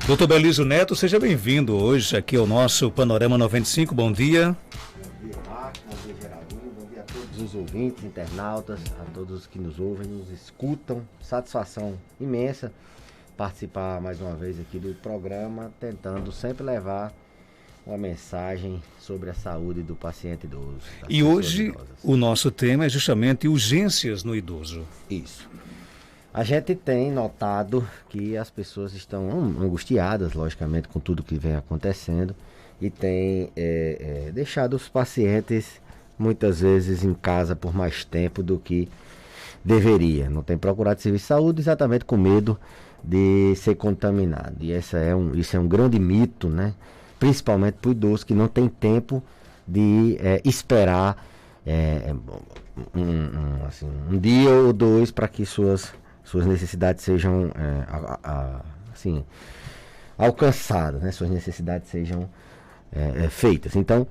Doutor Belísio Neto, seja bem-vindo hoje aqui ao nosso Panorama 95. Bom dia. Bom dia, Marcos. Bom dia, Geraldinho. Bom dia a todos os ouvintes, internautas, a todos que nos ouvem, nos escutam. Satisfação imensa participar mais uma vez aqui do programa, tentando sempre levar uma mensagem sobre a saúde do paciente idoso. E hoje o nosso tema é justamente urgências no idoso. Isso. A gente tem notado que as pessoas estão angustiadas, logicamente, com tudo que vem acontecendo e tem deixado os pacientes muitas vezes em casa por mais tempo do que deveria. Não tem procurado serviço de saúde exatamente com medo de ser contaminado. E isso é um grande mito, né? Principalmente para o idoso que não tem tempo de esperar um dia ou dois para que suas necessidades sejam alcançadas, né? Suas necessidades sejam feitas. Então,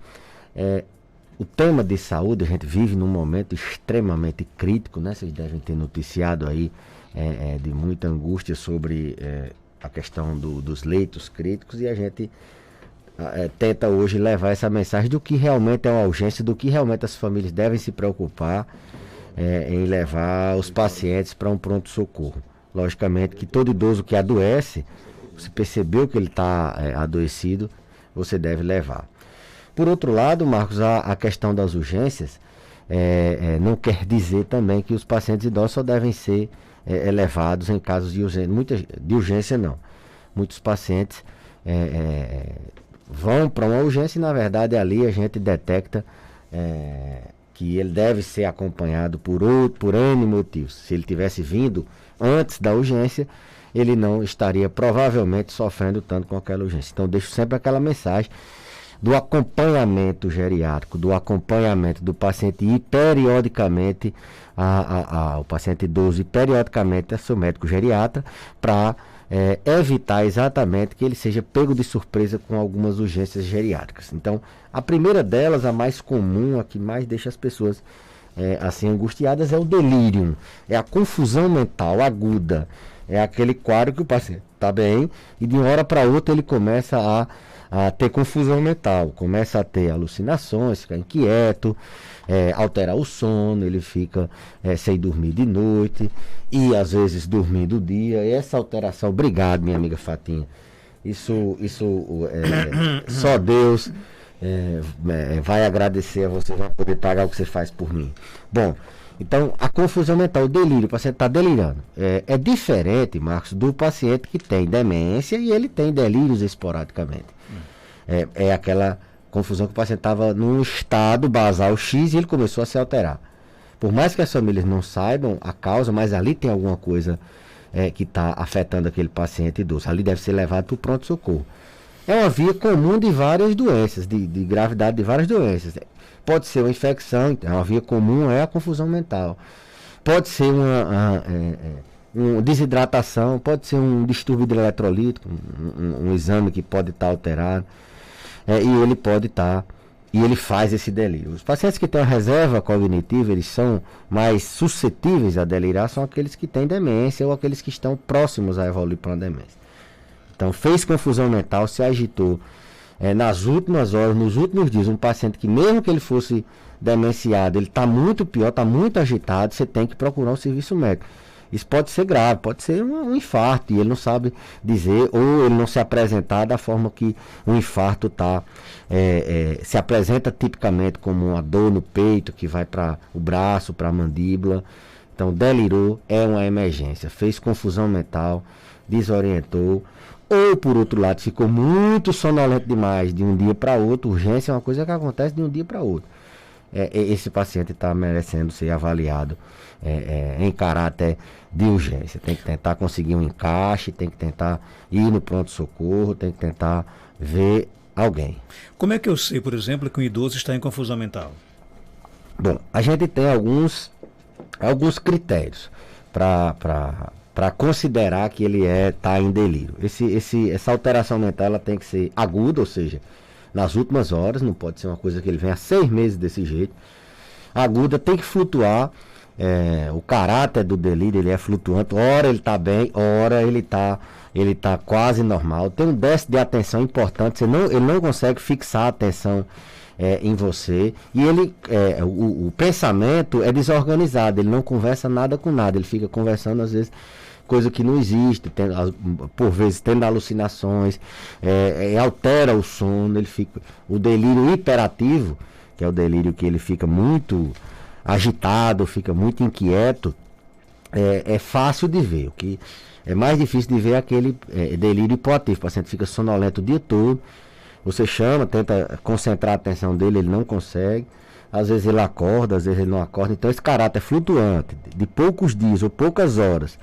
o tema de saúde, a gente vive num momento extremamente crítico, né? Vocês devem ter noticiado aí de muita angústia sobre a questão dos leitos críticos, e a gente tenta hoje levar essa mensagem do que realmente é uma urgência, do que realmente as famílias devem se preocupar em levar os pacientes para um pronto-socorro. Logicamente que todo idoso que adoece, você percebeu que ele está adoecido, você deve levar. Por outro lado, Marcos, a questão das urgências não quer dizer também que os pacientes idosos só devem ser levados em casos de urgência. De urgência não. Muitos pacientes vão para uma urgência e, na verdade, ali a gente detecta que ele deve ser acompanhado por N motivos. Se ele tivesse vindo antes da urgência, ele não estaria provavelmente sofrendo tanto com aquela urgência. Então, deixo sempre aquela mensagem do acompanhamento geriátrico, do acompanhamento do paciente e periodicamente o paciente idoso e periodicamente a seu médico geriatra para evitar exatamente que ele seja pego de surpresa com algumas urgências geriátricas. Então, a primeira delas, a mais comum, a que mais deixa as pessoas assim angustiadas, é o delírio, é a confusão mental aguda, é aquele quadro que o paciente está bem e de uma hora para outra ele começa a ter confusão mental, começa a ter alucinações, fica inquieto, alterar o sono, ele fica sem dormir de noite e às vezes dormindo o dia. E essa alteração, obrigado minha amiga Fatinha, isso só Deus vai agradecer a você, vai poder pagar o que você faz por mim. Bom, então a confusão mental, o delírio, o paciente está delirando, é diferente, Marcos, do paciente que tem demência e ele tem delírios esporadicamente. É aquela confusão que o paciente estava num estado basal X e ele começou a se alterar. Por mais que as famílias não saibam a causa, mas ali tem alguma coisa que está afetando aquele paciente idoso. Ali deve ser levado para o pronto-socorro. É uma via comum de várias doenças, de gravidade de várias doenças. Pode ser uma infecção, então, uma via comum é a confusão mental. Pode ser uma desidratação, pode ser um distúrbio eletrolítico, um exame que pode estar alterado. E ele pode estar, e ele faz esse delírio. Os pacientes que têm uma reserva cognitiva, eles são mais suscetíveis a delirar, são aqueles que têm demência ou aqueles que estão próximos a evoluir para uma demência. Então, fez confusão mental, se agitou nas últimas horas, nos últimos dias, um paciente que mesmo que ele fosse demenciado, ele está muito pior, está muito agitado, você tem que procurar um serviço médico. Isso pode ser grave, pode ser um infarto, e ele não sabe dizer, ou ele não se apresentar da forma que o infarto se apresenta tipicamente como uma dor no peito, que vai para o braço, para a mandíbula. Então, delirou, é uma emergência, fez confusão mental, desorientou, ou por outro lado, ficou muito sonolento demais de um dia para outro. Urgência é uma coisa que acontece de um dia para outro. Esse paciente está merecendo ser avaliado em caráter de urgência. Tem que tentar conseguir um encaixe, tem que tentar ir no pronto-socorro, tem que tentar ver alguém. Como é que eu sei, por exemplo, que um idoso está em confusão mental? Bom, a gente tem alguns critérios para considerar que ele está em delírio. Essa alteração mental ela tem que ser aguda, ou seja, nas últimas horas, não pode ser uma coisa que ele venha há 6 meses desse jeito. Aguda, tem que flutuar o caráter do delírio, ele é flutuante, ora ele está bem, ora ele tá quase normal. Tem um déficit de atenção importante, ele não consegue fixar a atenção em você, e o pensamento é desorganizado, ele não conversa nada com nada, ele fica conversando às vezes coisa que não existe, por vezes tendo alucinações, altera o sono, o delírio hiperativo, que é o delírio que ele fica muito agitado, fica muito inquieto, é fácil de ver. O que é mais difícil de ver é aquele delírio hipoativo. O paciente fica sonolento o dia todo, você chama, tenta concentrar a atenção dele, ele não consegue, às vezes ele acorda, às vezes ele não acorda. Então esse caráter flutuante, de poucos dias ou poucas horas,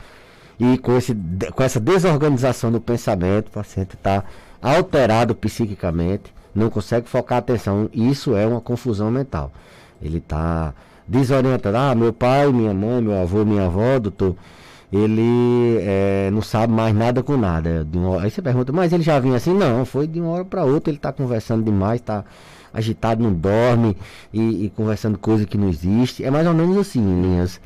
e com essa desorganização do pensamento, o paciente está alterado psiquicamente, não consegue focar a atenção, e isso é uma confusão mental. Ele está desorientado. Meu pai, minha mãe, meu avô, minha avó, doutor, ele não sabe mais nada com nada. Aí você pergunta, mas ele já vinha assim? Não, foi de uma hora para outra, ele está conversando demais, está agitado, não dorme, e conversando coisa que não existe. É mais ou menos assim, em linhas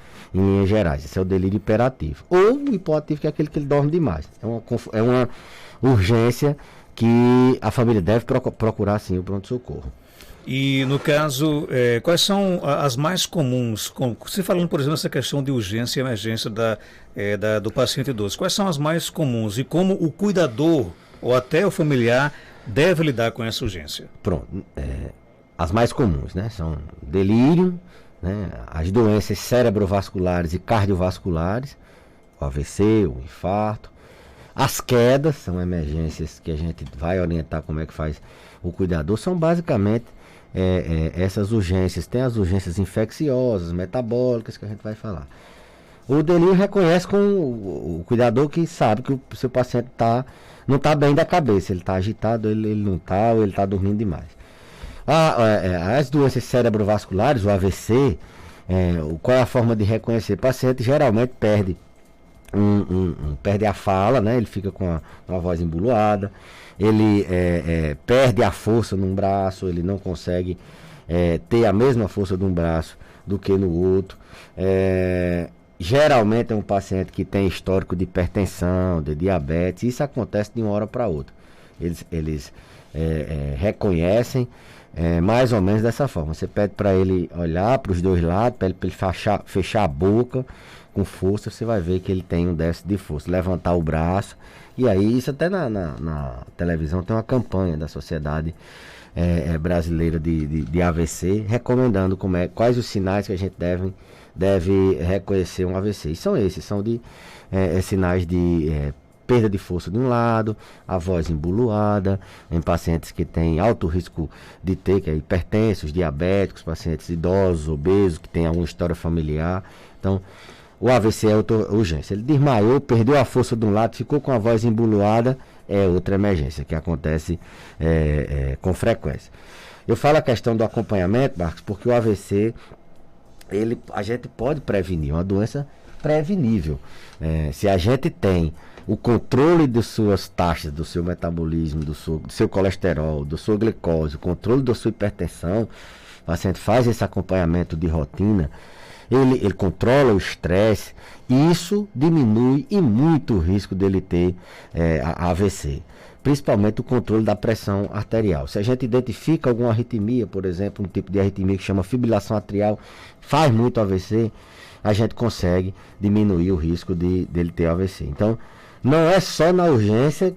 gerais. Esse é o delírio hiperativo. Ou o hipoativo, que é aquele que ele dorme demais. É uma urgência que a família deve procurar, sim, o pronto-socorro. E, no caso, quais são as mais comuns? Se falando, por exemplo, essa questão de urgência e emergência do paciente idoso, quais são as mais comuns e como o cuidador ou até o familiar deve lidar com essa urgência? Pronto. As mais comuns, né? São delírio, né? As doenças cerebrovasculares e cardiovasculares, o AVC, o infarto. As quedas, são emergências que a gente vai orientar como é que faz o cuidador, são basicamente essas urgências. Tem as urgências infecciosas, metabólicas, que a gente vai falar. O delírio reconhece com o cuidador que sabe que o seu paciente não está bem da cabeça, ele está agitado, ele não está, ou ele está dormindo demais. As doenças cerebrovasculares, o AVC, qual é a forma de reconhecer? O paciente geralmente perde perde a fala, né? Ele fica com uma voz embuloada, ele perde a força num braço, ele não consegue ter a mesma força de um braço do que no outro. Geralmente é um paciente que tem histórico de hipertensão, de diabetes. Isso acontece de uma hora para outra. Eles reconhecem mais ou menos dessa forma. Você pede para ele olhar para os dois lados, pede para ele fechar a boca com força, você vai ver que ele tem um déficit de força, levantar o braço. E aí, isso até na televisão tem uma campanha da Sociedade Brasileira de AVC, recomendando quais os sinais que a gente deve reconhecer um AVC. E são esses, são sinais de perda de força de um lado, a voz embuloada, em pacientes que têm alto risco de ter, que é hipertensos, diabéticos, pacientes idosos, obesos, que têm alguma história familiar. Então, o AVC é outra urgência. Ele desmaiou, perdeu a força de um lado, ficou com a voz embuloada, é outra emergência que acontece com frequência. Eu falo a questão do acompanhamento, Marcos, porque o AVC, a gente pode prevenir, é uma doença prevenível. Se a gente tem o controle de suas taxas, do seu metabolismo, do seu colesterol, da sua glicose, o controle da sua hipertensão, o paciente faz esse acompanhamento de rotina, ele controla o estresse, e isso diminui e muito o risco dele ter AVC. Principalmente o controle da pressão arterial. Se a gente identifica alguma arritmia, por exemplo, um tipo de arritmia que chama fibrilação atrial, faz muito AVC, a gente consegue diminuir o risco dele ter AVC. Então, não é só na urgência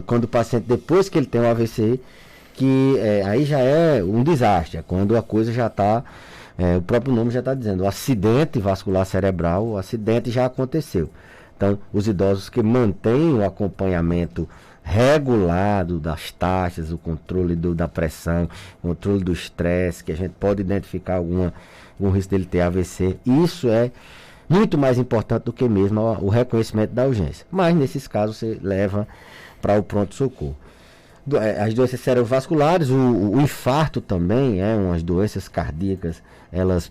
quando o paciente, depois que ele tem um AVC, que aí já é um desastre, quando a coisa já está... o próprio nome já está dizendo, o acidente vascular cerebral, o acidente já aconteceu. Então, os idosos que mantêm o acompanhamento regulado das taxas, o controle da pressão, o controle do estresse, que a gente pode identificar algum risco dele ter AVC, isso é muito mais importante do que mesmo o reconhecimento da urgência. Mas, nesses casos, você leva para o pronto-socorro. As doenças cerebrovasculares, o infarto também umas doenças cardíacas, elas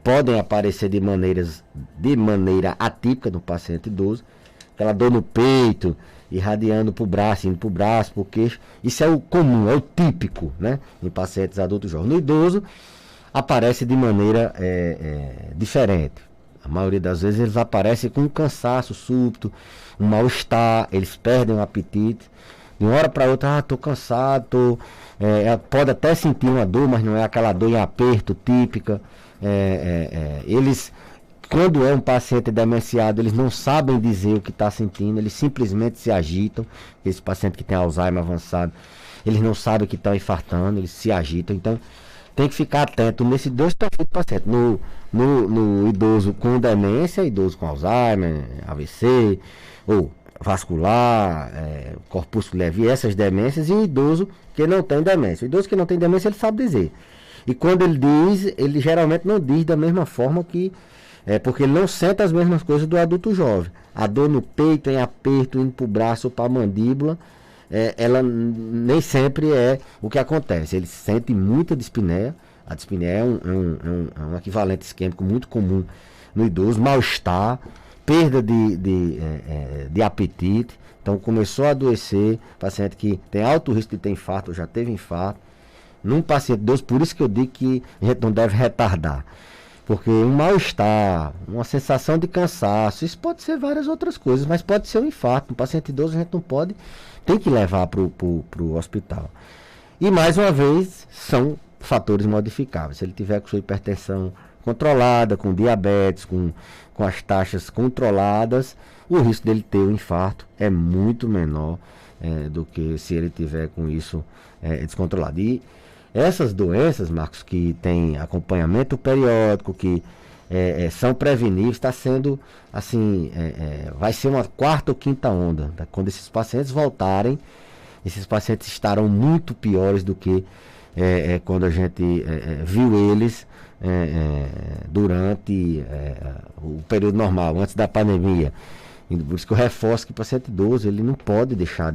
podem aparecer de maneira atípica no paciente idoso, aquela dor no peito, irradiando para o braço, indo para o braço, para o queixo. Isso é o comum, é o típico, né, em pacientes adultos jovens. No idoso, aparece de maneira diferente. A maioria das vezes eles aparecem com um cansaço súbito, um mal-estar, eles perdem o apetite. De uma hora para outra, estou cansado, pode até sentir uma dor, mas não é aquela dor em aperto típica. Eles, quando é um paciente demenciado, eles não sabem dizer o que está sentindo, eles simplesmente se agitam. Esse paciente que tem Alzheimer avançado, eles não sabem que estão infartando, eles se agitam. Então, tem que ficar atento nesses dois tipos de paciente. No idoso com demência, idoso com Alzheimer, AVC, ou vascular, corpúsculo leve, essas demências, e o idoso que não tem demência. O idoso que não tem demência, ele sabe dizer. E quando ele diz, ele geralmente não diz da mesma forma que... porque ele não sente as mesmas coisas do adulto jovem. A dor no peito, em aperto, indo para o braço ou para a mandíbula, ela nem sempre é o que acontece. Ele sente muita dispneia. A dispneia é um equivalente isquêmico muito comum no idoso. Mal-estar, perda de apetite. Então começou a adoecer, paciente que tem alto risco de ter infarto, ou já teve infarto. Num paciente idoso, por isso que eu digo que a gente não deve retardar. Porque um mal-estar, uma sensação de cansaço, isso pode ser várias outras coisas, mas pode ser um infarto. Um paciente idoso a gente não pode, tem que levar para o hospital. E mais uma vez, são fatores modificáveis. Se ele tiver com sua hipertensão controlada, com diabetes, com as taxas controladas, o risco dele ter um infarto é muito menor do que se ele tiver com isso descontrolado. E essas doenças, Marcos, que têm acompanhamento periódico, que são preveníveis, está sendo assim, vai ser uma quarta ou quinta onda. Tá? Quando esses pacientes voltarem, esses pacientes estarão muito piores do que quando a gente viu eles durante o período normal, antes da pandemia. E por isso que eu reforço que o paciente idoso, ele não pode deixar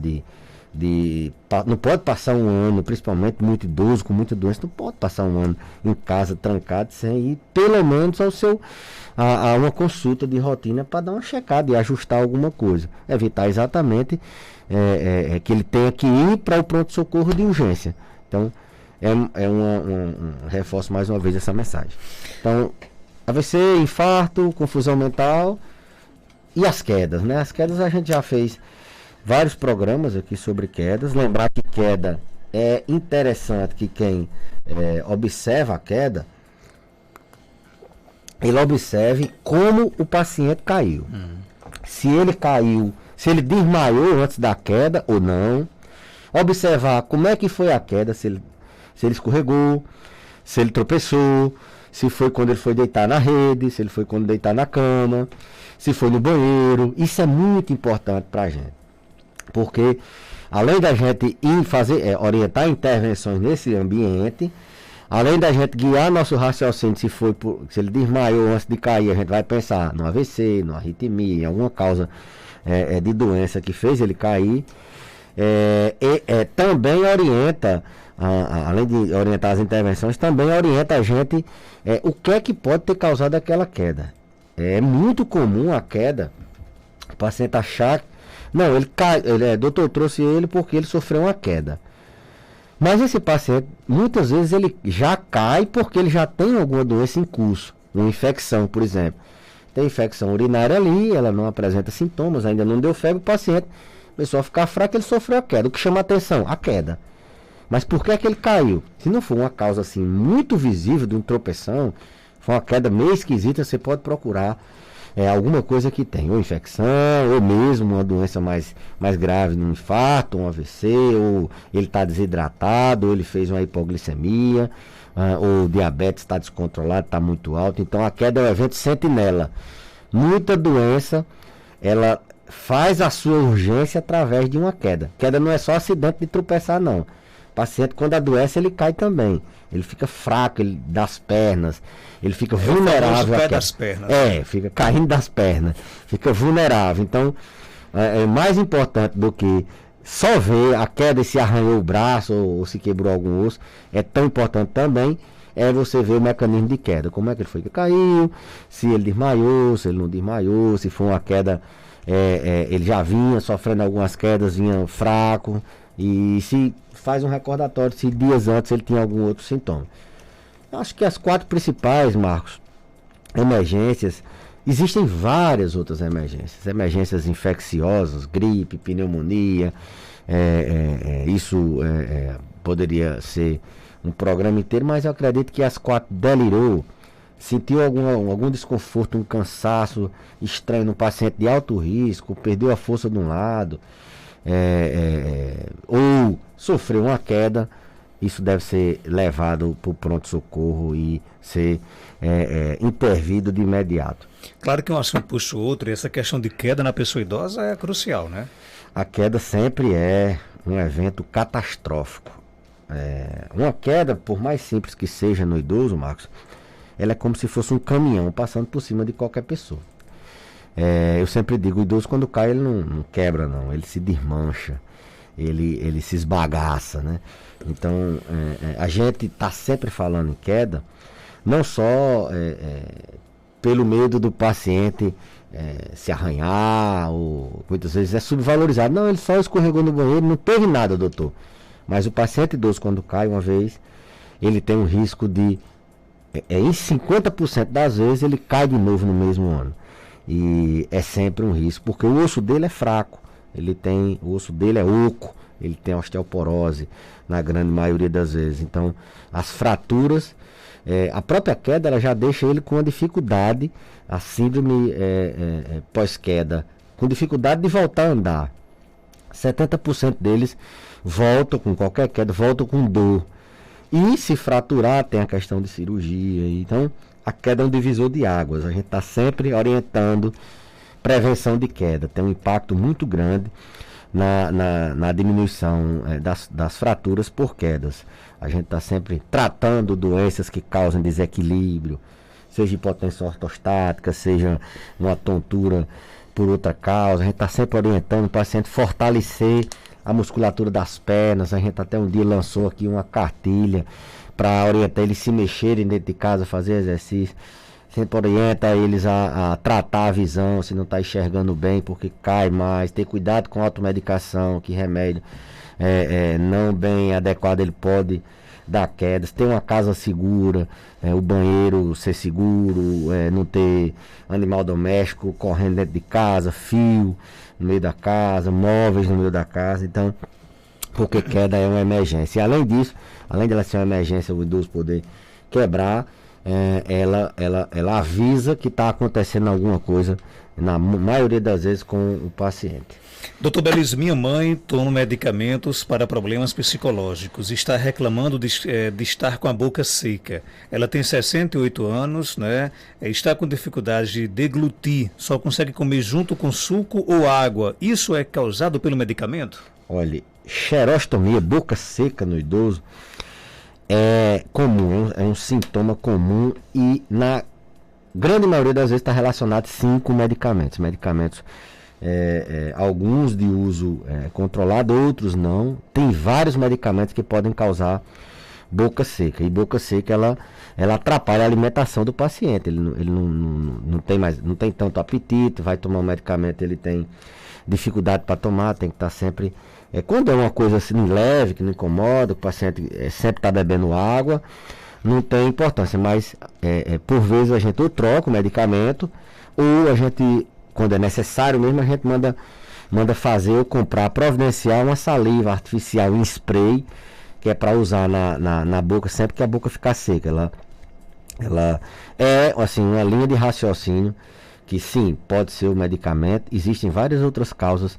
não pode passar um ano, principalmente muito idoso, com muita doença, não pode passar um ano em casa trancado sem ir pelo menos a uma consulta de rotina para dar uma checada e ajustar alguma coisa. Evitar exatamente que ele tenha que ir para o pronto-socorro de urgência. Então, reforço mais uma vez essa mensagem. Então, AVC, infarto, confusão mental e as quedas, né? As quedas a gente já fez vários programas aqui sobre quedas. Lembrar que queda é interessante que quem observa a queda, ele observe como o paciente caiu. Se ele caiu, se ele desmaiou antes da queda ou não. Observar como é que foi a queda, se ele escorregou, se ele tropeçou, se foi quando ele foi deitar na rede, se ele foi quando deitar na cama, se foi no banheiro. Isso é muito importante para a gente. Porque além da gente orientar intervenções nesse ambiente, além da gente guiar nosso raciocínio, se ele desmaiou antes de cair, a gente vai pensar no AVC, numa arritmia, em alguma causa de doença que fez ele cair. Também orienta, além de orientar as intervenções, também orienta a gente o que é que pode ter causado aquela queda. É muito comum a queda, o paciente achar, não, ele cai, doutor, trouxe ele porque ele sofreu uma queda. Mas esse paciente, muitas vezes ele já cai porque ele já tem alguma doença em curso, uma infecção, por exemplo. Tem infecção urinária ali, ela não apresenta sintomas, ainda não deu febre, o paciente, a pessoa ficar fraca, ele sofreu a queda. O que chama a atenção? A queda. Mas por que é que ele caiu? Se não for uma causa assim muito visível de um tropeção, foi uma queda meio esquisita, você pode procurar alguma coisa que tem, ou infecção, ou mesmo uma doença mais grave, um infarto, um AVC, ou ele está desidratado, ou ele fez uma hipoglicemia, ou o diabetes está descontrolado, está muito alto. Então a queda é um evento sentinela. Muita doença, ela faz a sua urgência através de uma queda. Queda não é só acidente de tropeçar, não. O paciente, quando adoece, ele cai também. Ele fica fraco, das pernas, ele fica vulnerável. O pé das pernas. Fica caindo das pernas, fica vulnerável. Então, é mais importante do que só ver a queda e se arranhou o braço ou se quebrou algum osso. É tão importante também você ver o mecanismo de queda. Como é que ele foi que caiu, se ele desmaiou, se ele não desmaiou, se foi uma queda, ele já vinha sofrendo algumas quedas, vinha fraco. E se faz um recordatório se dias antes ele tinha algum outro sintoma. Eu acho que as 4 principais, Marcos, emergências, existem várias outras emergências. Emergências infecciosas, gripe, pneumonia, isso poderia ser um programa inteiro, mas eu acredito que as 4 delirou, sentiu algum desconforto, um cansaço estranho no paciente de alto risco, perdeu a força de um lado, ou sofreu uma queda, isso deve ser levado para o pronto-socorro e ser intervido de imediato. Claro que um assunto puxa o outro, e essa questão de queda na pessoa idosa é crucial, né? A queda sempre é um evento catastrófico. Uma queda, por mais simples que seja no idoso, Marcos, ela é como se fosse um caminhão passando por cima de qualquer pessoa. Eu sempre digo, o idoso quando cai ele não quebra não, ele se desmancha, ele se esbagaça, né? Então a gente está sempre falando em queda, não só pelo medo do paciente se arranhar, ou muitas vezes é subvalorizado. Não, ele só escorregou no banheiro, não teve nada, doutor. Mas o paciente idoso, quando cai uma vez, ele tem um risco de, em 50% das vezes, ele cai de novo no mesmo ano. E é sempre um risco, porque o osso dele é fraco, o osso dele é oco, ele tem osteoporose na grande maioria das vezes. Então, as fraturas, a própria queda, ela já deixa ele com uma dificuldade, a síndrome pós-queda, com dificuldade de voltar a andar. 70% deles voltam com qualquer queda, voltam com dor. E se fraturar, tem a questão de cirurgia. Então, a queda é um divisor de águas. A gente está sempre orientando prevenção de queda. Tem um impacto muito grande na diminuição das fraturas por quedas. A gente está sempre tratando doenças que causam desequilíbrio, seja hipotensão ortostática, seja uma tontura por outra causa. A gente está sempre orientando o paciente a fortalecer a musculatura das pernas. A gente até um dia lançou aqui uma cartilha para orientar eles se mexerem dentro de casa, fazer exercício. Sempre orienta eles a tratar a visão, se não está enxergando bem, porque cai mais. Ter cuidado com a automedicação, que remédio não bem adequado ele pode dar quedas. Ter uma casa segura, o banheiro ser seguro, não ter animal doméstico correndo dentro de casa, fio no meio da casa, móveis no meio da casa. Então, porque queda é uma emergência. E além disso, além dela ser uma emergência, o idoso poder quebrar, ela avisa que está acontecendo alguma coisa, na maioria das vezes, com o paciente. Doutor Belis, minha mãe toma medicamentos para problemas psicológicos. Está reclamando de estar com a boca seca. Ela tem 68 anos, né? Está com dificuldade de deglutir. Só consegue comer junto com suco ou água. Isso é causado pelo medicamento? Olha, xerostomia, boca seca no idoso, é comum, é um sintoma comum e na grande maioria das vezes está relacionado sim com medicamentos. Medicamentos, alguns de uso controlado, outros não. Tem vários medicamentos que podem causar boca seca. E boca seca ela atrapalha a alimentação do paciente. Ele não tem tanto apetite, vai tomar um medicamento, ele tem dificuldade para tomar, tem que estar sempre... quando é uma coisa assim leve, que não incomoda, o paciente sempre está bebendo água, não tem importância, mas por vezes a gente ou troca o medicamento, ou a gente, quando é necessário mesmo, a gente manda fazer ou comprar, providenciar uma saliva artificial em spray, que é para usar na boca sempre que a boca ficar seca. Ela é assim, uma linha de raciocínio que sim, pode ser o medicamento. Existem várias outras causas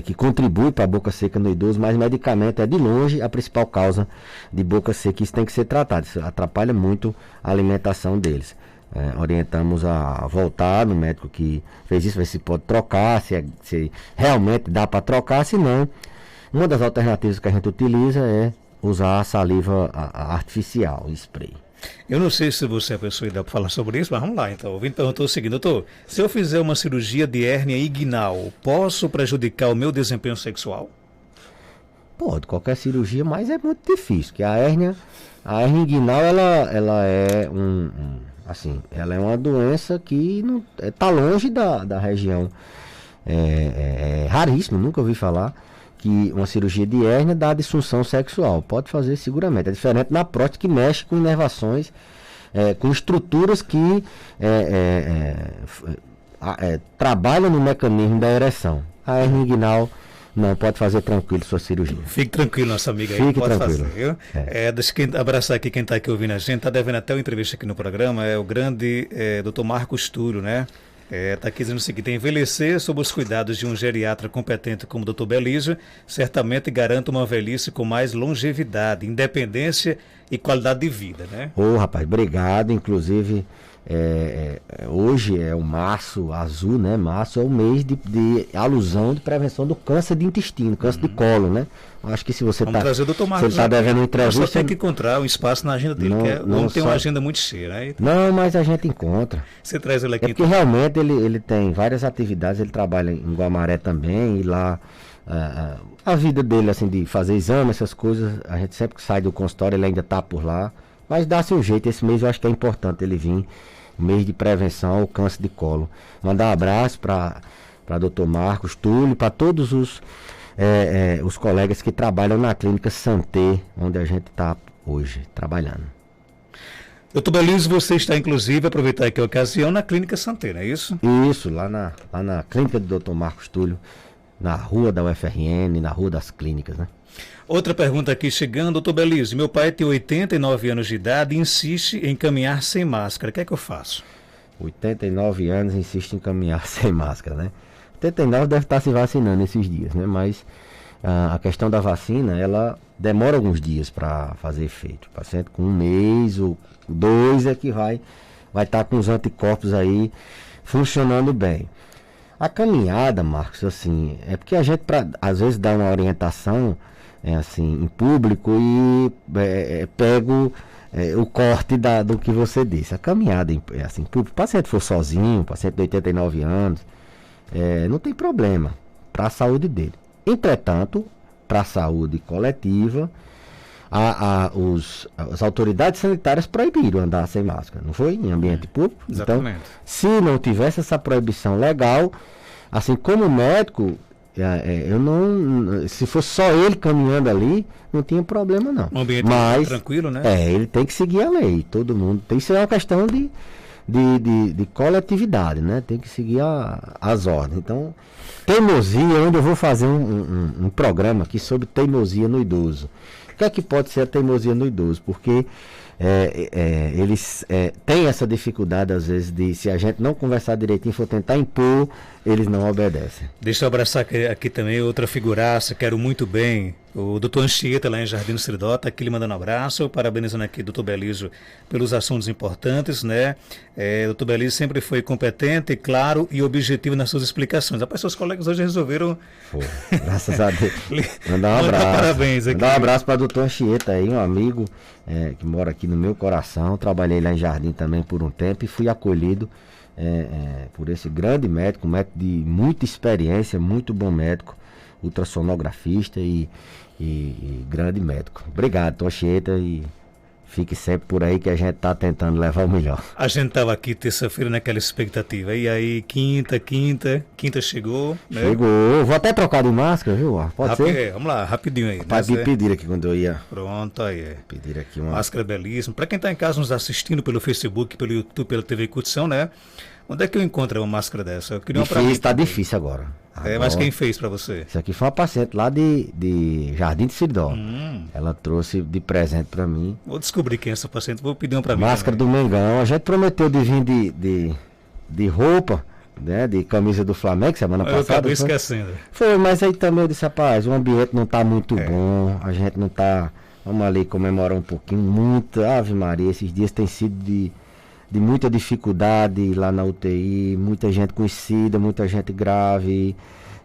que contribuem para a boca seca no idoso, mas medicamento é de longe a principal causa de boca seca. Isso tem que ser tratado, isso atrapalha muito a alimentação deles. Orientamos a voltar no médico que fez isso, ver se pode trocar, se realmente dá para trocar. Se não, uma das alternativas que a gente utiliza é usar a saliva artificial, spray. Eu não sei se você é a pessoa ideal para falar sobre isso, mas vamos lá então. O ouvinte perguntou o seguinte: doutor, se eu fizer uma cirurgia de hérnia inguinal, posso prejudicar o meu desempenho sexual? Pode, qualquer cirurgia, mas é muito difícil, porque a hérnia inguinal, ela é ela é uma doença que não está longe da região. É raríssimo, nunca ouvi falar que uma cirurgia de hérnia dá disfunção sexual. Pode fazer seguramente. É diferente na próstata, que mexe com inervações, com estruturas que trabalham no mecanismo da ereção. A hérnia inguinal não, pode fazer tranquilo sua cirurgia. Fique tranquilo, nossa amiga. Fique pode tranquilo. Fazer, viu? Deixa eu abraçar aqui quem está aqui ouvindo a gente. Está devendo até uma entrevista aqui no programa. É o grande Dr. Marcos Túlio, né? Está aqui dizendo o seguinte: envelhecer sob os cuidados de um geriatra competente como o Dr. Belísio certamente garante uma velhice com mais longevidade, independência e qualidade de vida, né? Rapaz, obrigado. Inclusive, hoje é o março azul, né? Março é o mês de alusão de prevenção do câncer de intestino, câncer de colo, né? Acho que se você Vamos trazer o Dr. Marcos, você está devendo uma entrevista, só tem que encontrar um espaço na agenda dele, não tem uma agenda muito cheia, né? Não, mas a gente encontra. Você traz ele aqui. Porque realmente ele tem várias atividades, ele trabalha em Guamaré também, e lá a vida dele, assim, de fazer exame, essas coisas, a gente sempre que sai do consultório, ele ainda está por lá, mas dá seu jeito. Esse mês eu acho que é importante ele vir, mês de prevenção ao câncer de colo. Mandar um abraço para Dr. Marcos Túlio, para todos os colegas que trabalham na clínica Santé, onde a gente está hoje trabalhando. Doutor Belísio, você está, inclusive, aproveitar aqui a ocasião, na clínica Santé, não é isso? Isso, lá na clínica do Dr. Marcos Túlio, na rua da UFRN, na rua das clínicas, né? Outra pergunta aqui chegando, doutor Belísio: meu pai tem 89 anos de idade e insiste em caminhar sem máscara, o que é que eu faço? 89 anos, insiste em caminhar sem máscara, né? 89 deve estar se vacinando esses dias, né? Mas a questão da vacina, ela demora alguns dias para fazer efeito. O paciente com 1 mês ou 2 é que vai estar com os anticorpos aí funcionando bem. A caminhada, Marcos, assim, é porque a gente às vezes dá uma orientação assim, em público e pego o corte do que você disse. A caminhada, assim, o paciente for sozinho, o paciente de 89 anos, não tem problema para a saúde dele. Entretanto, para a saúde coletiva, as autoridades sanitárias proibiram andar sem máscara, não foi? Em ambiente público. Exatamente. Então, se não tivesse essa proibição legal, assim, como médico, eu não, se fosse só ele caminhando ali, não tinha problema não. Um ambiente tranquilo, né? Ele tem que seguir a lei, todo mundo. Isso é uma questão de coletividade, né? Tem que seguir as ordens. Então, teimosia, onde eu vou fazer um programa aqui sobre teimosia no idoso. O que é que pode ser a teimosia no idoso? Porque eles têm essa dificuldade, às vezes, de, se a gente não conversar direitinho, for tentar impor, eles não obedecem. Deixa eu abraçar aqui também outra figuraça, quero muito bem, o doutor Anchieta, lá em Jardim do Estridó, aqui lhe mandando um abraço, parabenizando aqui o doutor Belísio pelos assuntos importantes, né? O doutor Belísio sempre foi competente, claro e objetivo nas suas explicações. Rapaz, seus colegas hoje resolveram... Graças a Deus. Mandar um abraço. Parabéns aqui. Mandar um abraço para o doutor Anchieta aí, um amigo que mora aqui no meu coração. Trabalhei lá em Jardim também por um tempo e fui acolhido por esse grande médico, de muita experiência, muito bom médico, ultrassonografista e grande médico. Obrigado, Tocheta, e fique sempre por aí que a gente está tentando levar o melhor. A gente estava aqui terça-feira naquela expectativa, e aí quinta chegou, né? Chegou, vou até trocar de máscara, viu? Pode ser? Vamos lá, rapidinho aí. Pai, me pediram aqui quando eu ia. Pronto, aí Pedir aqui uma máscara belíssima. Para quem está em casa nos assistindo pelo Facebook, pelo YouTube, pela TV Curtição, né? Onde é que eu encontro uma máscara dessa? Eu queria uma pra mim. Está difícil agora. Mas quem fez para você? Isso aqui foi uma paciente lá de Jardim de Siridó. Ela trouxe de presente para mim. Vou descobrir quem é essa paciente, vou pedir uma para mim. Máscara do Mengão. A gente prometeu de vir de roupa, né? De camisa do Flamengo semana passada. Eu acabei esquecendo. Foi, mas aí também eu disse, rapaz, o ambiente não está muito bom. A gente não está... Vamos ali comemorar um pouquinho. Muita Ave Maria, esses dias tem sido de muita dificuldade lá na UTI, muita gente conhecida, muita gente grave,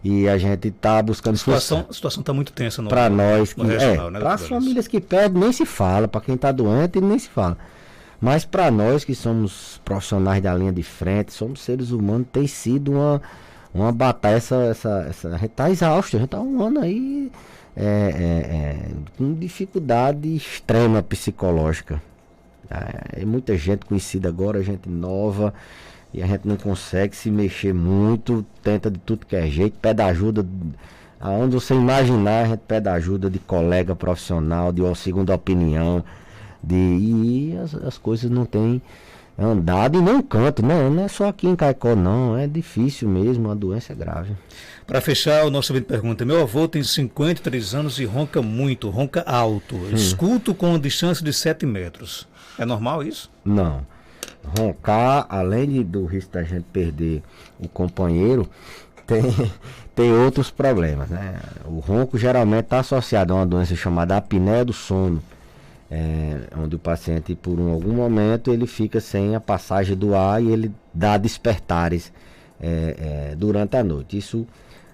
e a gente está buscando... A situação está muito tensa para nós, né, para as famílias que perdem nem se fala, para quem está doente nem se fala, mas para nós que somos profissionais da linha de frente, somos seres humanos, tem sido uma batalha, a gente está exausto, a gente está um ano aí com dificuldade extrema psicológica. É muita gente conhecida agora, gente nova, e a gente não consegue se mexer muito, tenta de tudo que é jeito, pede ajuda Aonde você imaginar, a gente pede ajuda de colega profissional, de uma segunda opinião, e as coisas não têm andado e não canto, não é só aqui em Caicó não, é difícil mesmo, a doença é grave. Para fechar, o nosso vídeo pergunta: meu avô tem 53 anos e ronca muito, ronca alto, escuto com distância de 7 metros. É normal isso? Não. Roncar, além do risco da gente perder o companheiro, tem outros problemas, né? O ronco geralmente está associado a uma doença chamada apneia do sono, onde o paciente, por algum momento, ele fica sem a passagem do ar e ele dá despertares durante a noite. Isso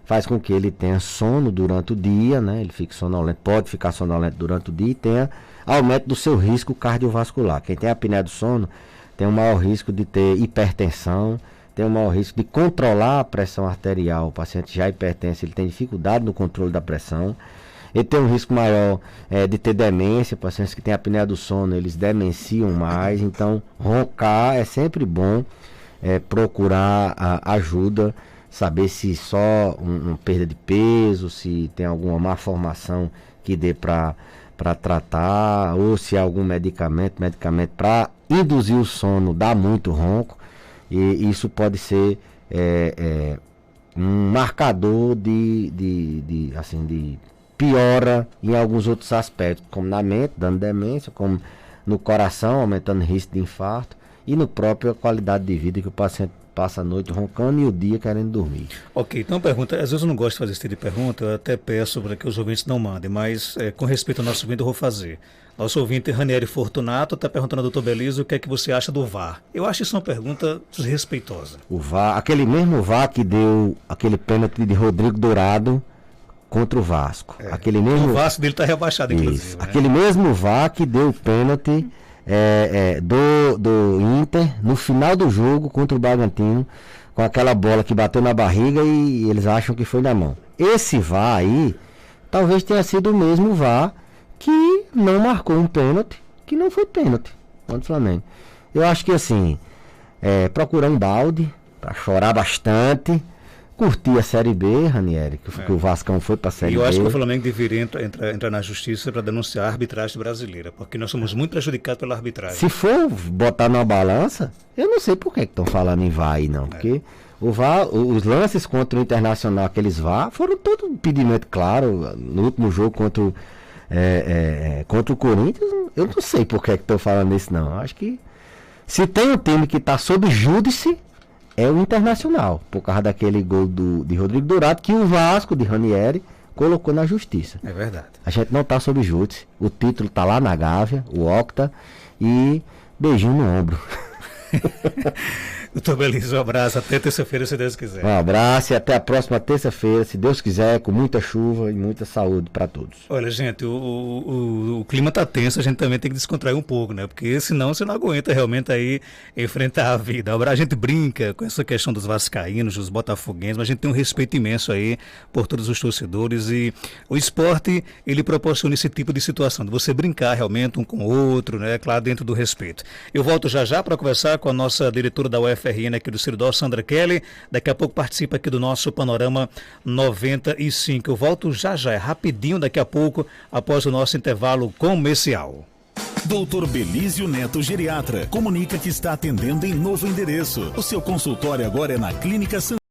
faz com que ele tenha sono durante o dia, né? Ele fique sonolento, pode ficar sonolento durante o dia e tenha aumento do seu risco cardiovascular. Quem tem apneia do sono tem um maior risco de ter hipertensão, tem um maior risco de controlar a pressão arterial. O paciente já hipertenso, ele tem dificuldade no controle da pressão. Ele tem um risco maior de ter demência. Pacientes que têm apneia do sono, eles demenciam mais. Então, roncar é sempre bom, procurar ajuda, saber se só uma perda de peso, se tem alguma malformação que dê para tratar, ou se há algum medicamento para induzir o sono, dá muito ronco, e isso pode ser um marcador de piora em alguns outros aspectos, como na mente, dando demência, como no coração, aumentando o risco de infarto, e no próprio qualidade de vida, que o paciente passa a noite roncando e o dia querendo dormir. Ok, então pergunta, às vezes eu não gosto de fazer esse tipo de pergunta, eu até peço para que os ouvintes não mandem, mas com respeito ao nosso ouvinte eu vou fazer. Nosso ouvinte Ranieri Fortunato está perguntando ao Dr. Belisa o que é que você acha do VAR. Eu acho isso uma pergunta desrespeitosa. O VAR, aquele mesmo VAR que deu aquele pênalti de Rodrigo Dourado contra o Vasco. Aquele mesmo... O Vasco dele está rebaixado, inclusive. Né? Aquele mesmo VAR que deu o pênalti do Inter no final do jogo contra o Bragantino, com aquela bola que bateu na barriga e eles acham que foi na mão. Esse VAR aí talvez tenha sido o mesmo VAR que não marcou um pênalti, que não foi pênalti contra o Flamengo. Eu acho que assim, procurar um balde para chorar bastante, curtir a Série B, Ranieri, que o Vascão foi para a Série B. E eu acho que o Flamengo deveria entrar na justiça para denunciar a arbitragem brasileira, porque nós somos muito prejudicados pela arbitragem. Se for botar na balança, eu não sei por que estão falando em VAR aí não, porque o VAR, os lances contra o Internacional, aqueles VAR, foram todo um pedimento claro. No último jogo contra o Corinthians, eu não sei por que estão falando isso não. Eu acho que se tem um time que está sob júdice, é o Internacional, por causa daquele gol de Rodrigo Dourado, que o Vasco de Ranieri colocou na justiça. É verdade. A gente não está sob júdice, o título está lá na Gávea, o Octa, e beijinho no ombro. Doutor Belisa, um abraço, até terça-feira, se Deus quiser. Um abraço e até a próxima terça-feira, se Deus quiser, com muita chuva e muita saúde para todos. Olha, gente, o clima tá tenso, a gente também tem que descontrair um pouco, né? Porque senão você não aguenta realmente aí enfrentar a vida. A gente brinca com essa questão dos vascaínos, dos botafoguenses, mas a gente tem um respeito imenso aí por todos os torcedores, e o esporte, ele proporciona esse tipo de situação, de você brincar realmente um com o outro, né? Claro, dentro do respeito. Eu volto já para conversar com a nossa diretora da UFRN aqui do Seridó, Sandra Kelly. Daqui a pouco participa aqui do nosso Panorama 95. Eu volto já, é rapidinho daqui a pouco, após o nosso intervalo comercial. Dr. Belísio Neto Geriatra comunica que está atendendo em novo endereço. O seu consultório agora é na Clínica